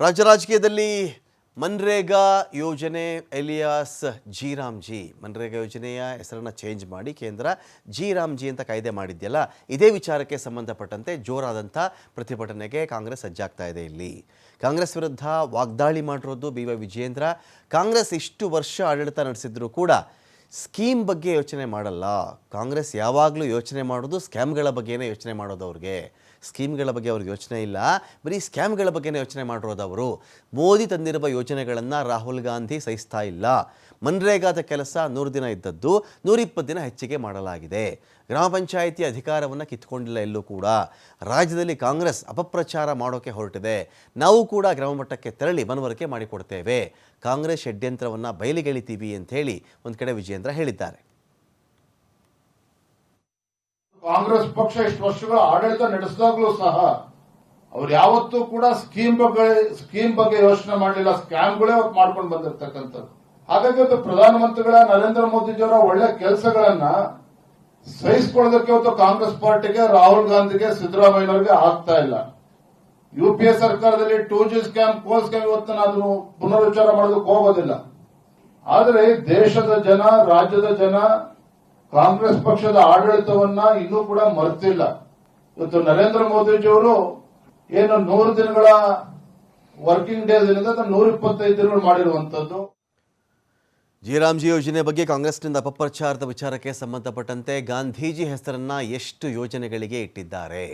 ರಾಜ್ಯ ರಾಜಕೀಯದಲ್ಲಿ ಮನ್ರೇಗಾ ಯೋಜನೆ ಎಲಿಯಾಸ್ ಜಿ ಮನ್ರೇಗಾ ಯೋಜನೆಯ ಹೆಸರನ್ನು ಚೇಂಜ್ ಮಾಡಿ ಕೇಂದ್ರ ಜಿ ಅಂತ ಕಾಯ್ದೆ ಮಾಡಿದೆಯಲ್ಲ, ಇದೇ ವಿಚಾರಕ್ಕೆ ಸಂಬಂಧಪಟ್ಟಂತೆ ಜೋರಾದಂಥ ಪ್ರತಿಭಟನೆಗೆ ಕಾಂಗ್ರೆಸ್ ಸಜ್ಜಾಗ್ತಾ ಇದೆ. ಇಲ್ಲಿ ಕಾಂಗ್ರೆಸ್ ವಿರುದ್ಧ ವಾಗ್ದಾಳಿ ಮಾಡಿರೋದು BY ವಿಜಯೇಂದ್ರ. ಕಾಂಗ್ರೆಸ್ ಇಷ್ಟು ವರ್ಷ ಆಡಳಿತ ನಡೆಸಿದ್ರು ಕೂಡ ಸ್ಕೀಮ್ ಬಗ್ಗೆ ಯೋಚನೆ ಮಾಡಲ್ಲ. ಕಾಂಗ್ರೆಸ್ ಯಾವಾಗಲೂ ಯೋಚನೆ ಮಾಡೋದು ಸ್ಕ್ಯಾಮ್ಗಳ ಬಗ್ಗೆನೇ ಯೋಚನೆ ಮಾಡೋದು. ಅವ್ರಿಗೆ ಸ್ಕೀಮ್ಗಳ ಬಗ್ಗೆ ಅವ್ರಿಗೆ ಯೋಚನೆ ಇಲ್ಲ, ಬರೀ ಸ್ಕ್ಯಾಮ್ಗಳ ಬಗ್ಗೆನೇ ಯೋಚನೆ ಮಾಡಿರೋದವರು. ಮೋದಿ ತಂದಿರುವ ಯೋಜನೆಗಳನ್ನು ರಾಹುಲ್ ಗಾಂಧಿ ಸಹಿಸ್ತಾ ಇಲ್ಲ. ಮನ್ರೇಗಾದ ಕೆಲಸ 100 ದಿನ ಇದ್ದದ್ದು 120 ದಿನ ಹೆಚ್ಚಿಗೆ ಮಾಡಲಾಗಿದೆ. ಗ್ರಾಮ ಪಂಚಾಯಿತಿ ಅಧಿಕಾರವನ್ನು ಕಿತ್ಕೊಂಡಿಲ್ಲ ಎಲ್ಲೂ ಕೂಡ. ರಾಜ್ಯದಲ್ಲಿ ಕಾಂಗ್ರೆಸ್ ಅಪಪ್ರಚಾರ ಮಾಡೋಕ್ಕೆ ಹೊರಟಿದೆ. ನಾವು ಕೂಡ ಗ್ರಾಮ ಮಟ್ಟಕ್ಕೆ ತೆರಳಿ ಮನವರಿಕೆ ಮಾಡಿಕೊಡ್ತೇವೆ. ಕಾಂಗ್ರೆಸ್ ಷಡ್ಯಂತ್ರವನ್ನು ಬಯಲಿಗೆಳಿತೀವಿ ಅಂತ ಹೇಳಿ ಒಂದು ಕಡೆ ವಿಜಯೇಂದ್ರ ಹೇಳಿದ್ದಾರೆ. ಕಾಂಗ್ರೆಸ್ ಪಕ್ಷ ಇಷ್ಟು ವರ್ಷಗಳ ಆಡಳಿತ ನಡೆಸಿದಾಗಲೂ ಸಹ ಅವ್ರು ಯಾವತ್ತೂ ಕೂಡ ಸ್ಕೀಮ್ ಬಗ್ಗೆ ಯೋಚನೆ ಮಾಡಲಿಲ್ಲ. ಸ್ಕ್ಯಾಮ್ಗಳೇ ಮಾಡ್ಕೊಂಡು ಬಂದಿರತಕ್ಕಂಥದ್ದು. ಹಾಗಾಗಿ ಇವತ್ತು ಪ್ರಧಾನಮಂತ್ರಿಗಳ ನರೇಂದ್ರ ಮೋದಿಜಿಯವರ ಒಳ್ಳೆ ಕೆಲಸಗಳನ್ನ ಸಹಿಸಿಕೊಳ್ಳೋದಕ್ಕೆ ಇವತ್ತು ಕಾಂಗ್ರೆಸ್ ಪಾರ್ಟಿಗೆ, ರಾಹುಲ್ ಗಾಂಧಿಗೆ, ಸಿದ್ದರಾಮಯ್ಯನವರಿಗೆ ಆಗ್ತಾ ಇಲ್ಲ. UPA ಸರ್ಕಾರದಲ್ಲಿ 2G ಸ್ಕ್ಯಾಮ್, ಕೋಲ್ ಸ್ಕ್ಯಾಮ್ ಇವತ್ತು ನಾನು ಪುನರುಚ್ಚಾರ ಮಾಡೋದಕ್ಕೆ ಹೋಗೋದಿಲ್ಲ. ಆದರೆ ದೇಶದ ಜನ, ರಾಜ್ಯದ ಜನ ಕಾಂಗ್ರೆಸ್ ಪಕ್ಷದ ಆಡಳಿತವನ್ನ ಇನ್ನೂ ಕೂಡ ಮರೆತಿಲ್ಲ. ಇವತ್ತು ನರೇಂದ್ರ ಮೋದಿಜಿಯವರು ಏನು 100 ದಿನಗಳ ವರ್ಕಿಂಗ್ ಡೇಸ್ ಏನಿದೆ 125 ದಿನಗಳು ಮಾಡಿರುವಂತದ್ದು. ಜಿ ಯೋಜನೆ ಬಗ್ಗೆ ಕಾಂಗ್ರೆಸ್ನಿಂದ ಅಪಪ್ರಚಾರದ ವಿಚಾರಕ್ಕೆ ಸಂಬಂಧಪಟ್ಟಂತೆ ಗಾಂಧೀಜಿ ಹೆಸರನ್ನ ಎಷ್ಟು ಯೋಜನೆಗಳಿಗೆ ಇಟ್ಟಿದ್ದಾರೆ,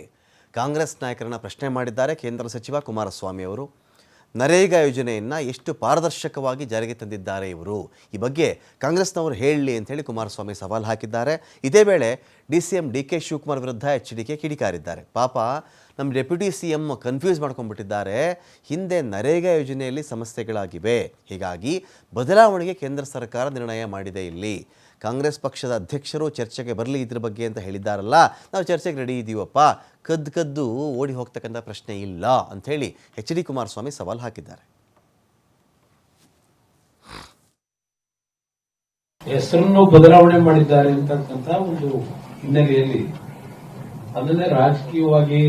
ಕಾಂಗ್ರೆಸ್ ನಾಯಕರನ್ನ ಪ್ರಶ್ನೆ ಮಾಡಿದ್ದಾರೆ ಕೇಂದ್ರ ಸಚಿವ ಕುಮಾರಸ್ವಾಮಿ ಅವರು. ನರೇಗಾ ಯೋಜನೆಯನ್ನು ಎಷ್ಟು ಪಾರದರ್ಶಕವಾಗಿ ಜಾರಿಗೆ ತಂದಿದ್ದಾರೆ ಇವರು, ಈ ಬಗ್ಗೆ ಕಾಂಗ್ರೆಸ್ನವರು ಹೇಳಲಿ ಅಂತೇಳಿ ಕುಮಾರಸ್ವಾಮಿ ಸವಾಲು ಹಾಕಿದ್ದಾರೆ. ಇದೇ ವೇಳೆ DCM DK ಶಿವಕುಮಾರ್ ವಿರುದ್ಧ HDK ಕಿಡಿಕಾರಿದ್ದಾರೆ. ಪಾಪ ನಮ್ಮ ಡೆಪ್ಯೂಟಿ CM ಕನ್ಫ್ಯೂಸ್ ಮಾಡ್ಕೊಂಡ್ಬಿಟ್ಟಿದ್ದಾರೆ. ಹಿಂದೆ ನರೇಗಾ ಯೋಜನೆಯಲ್ಲಿ ಸಮಸ್ಯೆಗಳಾಗಿವೆ, ಹೀಗಾಗಿ ಬದಲಾವಣೆಗೆ ಕೇಂದ್ರ ಸರ್ಕಾರ ನಿರ್ಣಯ ಮಾಡಿದೆ. ಇಲ್ಲಿ ಕಾಂಗ್ರೆಸ್ ಪಕ್ಷದ ಅಧ್ಯಕ್ಷರು ಚರ್ಚೆಗೆ ಬರಲಿ ಇದ್ರ ಬಗ್ಗೆ ಅಂತ ಹೇಳಿದ್ದಾರಲ್ಲ, ನಾವು ಚರ್ಚೆಗೆ ರೆಡಿ ಇದ್ದೀವಪ್ಪ, ಕದ್ದು ಓಡಿ ಹೋಗ್ತಕ್ಕಂಥ ಪ್ರಶ್ನೆ ಇಲ್ಲ ಅಂಥೇಳಿ HD ಕುಮಾರಸ್ವಾಮಿ ಸವಾಲು ಹಾಕಿದ್ದಾರೆ. ಹೆಸರನ್ನು ಬದಲಾವಣೆ ಮಾಡಿದ್ದಾರೆ ಅಂತಕ್ಕಂಥ ಒಂದು ಹಿನ್ನೆಲೆಯಲ್ಲಿ ಅದನ್ನೇ ರಾಜಕೀಯವಾಗಿ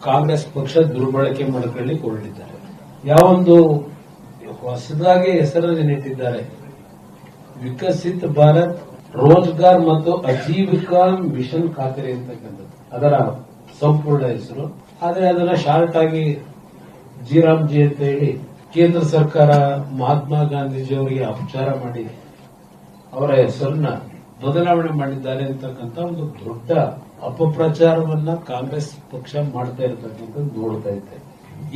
ಕಾಂಗ್ರೆಸ್ ಪಕ್ಷ ದುರ್ಬಳಕೆ ಮಾಡಿಕೊಳ್ಳಿ ಹೊರಟಿದ್ದಾರೆ. ಯಾವೊಂದು ಹೊಸದಾಗಿ ಹೆಸರನ್ನಿಟ್ಟಿದ್ದಾರೆ, ವಿಕಸಿತ ಭಾರತ್ ರೋಜ್ಗಾರ್ ಮತ್ತು ಆಜೀವಿಕಾ ಮಿಷನ್ ಖಾತರಿ ಅಂತಕ್ಕಂಥದ್ದು ಅದರ ಸಂಪೂರ್ಣ ಹೆಸರು. ಆದರೆ ಅದನ್ನ ಶಾರ್ಟ್ ಆಗಿ ಜಿ ಅಂತ ಹೇಳಿ ಕೇಂದ್ರ ಸರ್ಕಾರ ಮಹಾತ್ಮ ಗಾಂಧೀಜಿಯವರಿಗೆ ಅಪಚಾರ ಮಾಡಿ ಅವರ ಹೆಸರನ್ನ ಬದಲಾವಣೆ ಮಾಡಿದ್ದಾರೆ ಅಂತಕ್ಕಂಥ ಒಂದು ದೊಡ್ಡ ಅಪಪ್ರಚಾರವನ್ನ ಕಾಂಗ್ರೆಸ್ ಪಕ್ಷ ಮಾಡ್ತಾ ಇರತಕ್ಕಂಥದ್ದು ನೋಡ್ತಾ ಇದ್ದೆ.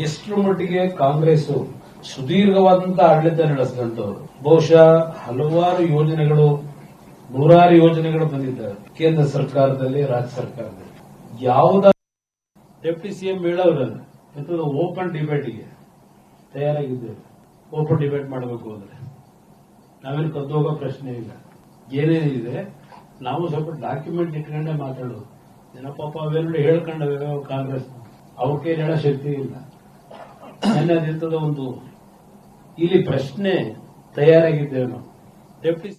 ಎಷ್ಟರ ಮಟ್ಟಿಗೆ ಕಾಂಗ್ರೆಸ್ ಸುದೀರ್ಘವಾದಂತಹ ಆಡಳಿತ ನಡೆಸಿದಂತವರು, ಬಹುಶಃ ಹಲವಾರು ಯೋಜನೆಗಳು, 100 ಯೋಜನೆಗಳು ಬಂದಿದ್ದಾರೆ ಕೇಂದ್ರ ಸರ್ಕಾರದಲ್ಲಿ, ರಾಜ್ಯ ಸರ್ಕಾರದಲ್ಲಿ. ಯಾವುದ ಡೆಪ್ಟಿ CM ಹೇಳೋರಲ್ಲ, ಓಪನ್ ಡಿಬೇಟ್ಗೆ ತಯಾರಾಗಿದ್ದೇವೆ. ಓಪನ್ ಡಿಬೇಟ್ ಮಾಡಬೇಕು ಅಂದ್ರೆ ನಾವೇನು ಕದ್ದೋಗೋ ಪ್ರಶ್ನೆ ಇಲ್ಲ. ಏನೇನಿದೆ ನಾವು ಸ್ವಲ್ಪ ಡಾಕ್ಯುಮೆಂಟ್ ಇಟ್ಕೊಂಡೇ ಮಾತಾಡೋದು. ಪಾಪ ಅವೆರಡು ಹೇಳ್ಕೊಂಡವೆ ಕಾಂಗ್ರೆಸ್, ಅವ್ರ ಕೈಲಿ ಹೇಳೋ ಶಕ್ತಿ ಇಲ್ಲ. ಅನ್ನೋದಿಂತದ ಒಂದು ಇಲ್ಲಿ ಪ್ರಶ್ನೆ ತಯಾರಾಗಿದ್ದೇವೆ ನಾವು. ಡೆಪ್ಟಿ